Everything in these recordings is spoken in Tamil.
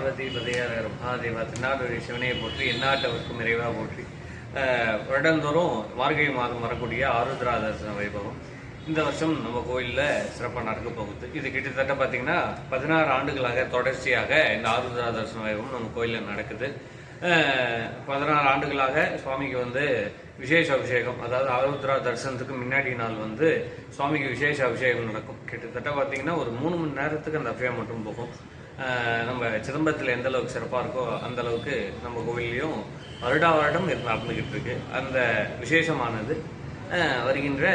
பார்வதி பதையார் மகாதேவா திருநாடுடைய சிவனையை போற்றி எந்நாட்டவருக்கும் நிறைவாக போற்றி. வருடந்தோறும் மார்கழி மாதம் வரக்கூடிய ஆருத்ரா தரிசன வைபவம் இந்த வருஷம் நம்ம கோயிலில் சிறப்பாக நடக்க போகுது. இது கிட்டத்தட்ட பார்த்திங்கன்னா 16 ஆண்டுகளாக தொடர்ச்சியாக இந்த ஆருத்ரா தரிசன வைபவம் நம்ம கோயிலில் நடக்குது. 16 ஆண்டுகளாக சுவாமிக்கு விசேஷ அபிஷேகம், அதாவது ஆருத்ரா தரிசனத்துக்கு முன்னாடி நாள் சுவாமிக்கு விசேஷ அபிஷேகம் நடக்கும். கிட்டத்தட்ட பார்த்திங்கன்னா ஒரு 3 மணி நேரத்துக்கு அந்த அபிஷேகம் மட்டும் போகும். நம்ம சிதம்பரத்தில் எந்த அளவுக்கு சிறப்பாக இருக்கோ அந்த அளவுக்கு நம்ம கோயிலையும் வருடம் நடந்துக்கிட்டு இருக்கு. அந்த விசேஷமானது வருகின்ற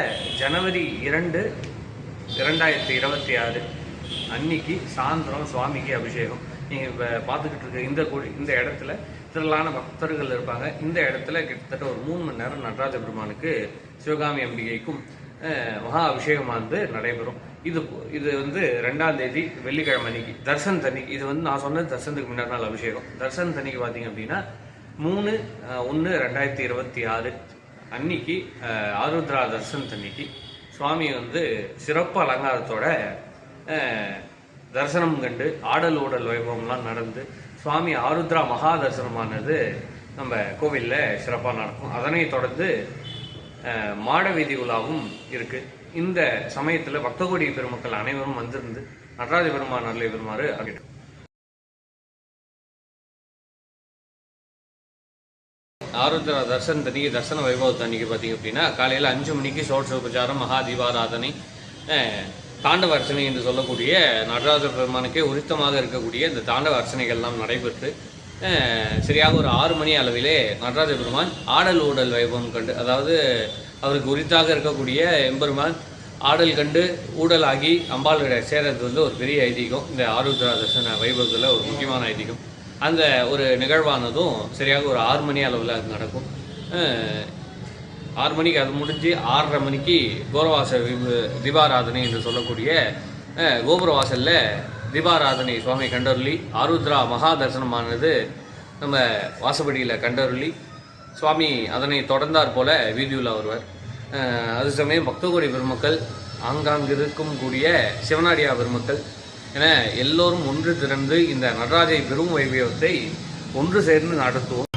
ஜனவரி 2, 2026 அன்னைக்கு சாயந்தரம் சுவாமிக்கு அபிஷேகம். நீங்கள் இப்போ பார்த்துக்கிட்டு இருக்க இந்த இடத்துல திரளான பக்தர்கள் இருப்பாங்க. இந்த இடத்துல கிட்டத்தட்ட ஒரு 3 மணி நேரம் நடராஜ பெருமானுக்கு சிவகாமி அம்பிகைக்கும் மகா அபிஷேகமானது நடைபெறும். இது 2ஆம் தேதி வெள்ளிக்கிழமை அன்னைக்கு தர்சன் தண்ணிக்கு. இது நான் சொன்னது தர்சனத்துக்கு முன்னாடி நாள் அபிஷேகம். தர்சன் தண்ணிக்கு பார்த்தீங்க அப்படின்னா 3/1/2026 அன்னைக்கு ஆருத்ரா தர்சன் தண்ணிக்கு சுவாமி சிறப்பு அலங்காரத்தோட தரிசனம் கண்டு ஆடல் ஊடல் வைபவம்லாம் நடந்து சுவாமி ஆருத்ரா மகா தரிசனமானது நம்ம கோவிலில் சிறப்பாக நடக்கும். அதனை தொடர்ந்து மாட வீதி உலாவும் இருக்கு. இந்த சமயத்தில் பக்தகோடி பெருமக்கள் அனைவரும் வந்திருந்து நடராஜ பெருமான் அருளை பெறுமாறு அறிவிக்கும். ஆருத்ரா தர்சன் தண்ணிக்கு தர்சன வைபவத்து அன்னைக்கு பார்த்தீங்க அப்படின்னா காலையில் 5 மணிக்கு சோட்சோபச்சாரம் மகா தீபாராதனை, தாண்டவ அர்ச்சனை என்று சொல்லக்கூடிய நடராஜ பெருமானுக்கே உரித்தமாக இருக்கக்கூடிய இந்த தாண்டவ அர்ச்சனைகள்லாம் நடைபெற்று சரியாக ஒரு 6 மணி அளவிலே நடராஜ பெருமான் ஆடல் ஊடல் வைபவம் கண்டு, அதாவது அவருக்கு உரித்தாக இருக்கக்கூடிய எம்பெருமான் ஆடல் கண்டு ஊடலாகி அம்பாளுடைய சேர்றது ஒரு பெரிய ஐதீகம். இந்த ஆருத்ரா தர்சன வைபவத்தில் ஒரு முக்கியமான ஐதீகம். அந்த ஒரு நிகழ்வானதும் சரியாக ஒரு 6 மணி அளவில் அது நடக்கும். 6 மணிக்கு அது முடிஞ்சு 6:30 மணிக்கு கோரவாச தீபாராதனை என்று சொல்லக்கூடிய கோபுரவாசலில் தீபாராதனை சுவாமி கண்டருளி ஆருத்ரா மகா தரிசனமானது நம்ம வாசப்படியில் கண்டருளி சுவாமி அதனை தொடர்ந்தார் போல வீதியுலா வருவார். அது சமயம் பக்தகோடி பெருமக்கள், ஆங்காங்கு இருக்கும் கூடிய சிவனாடியா பெருமக்கள் என எல்லோரும் ஒன்று திரண்டு இந்த நடராஜை பெரும் வைபவத்தை ஒன்று சேர்ந்து நடத்துவோம்.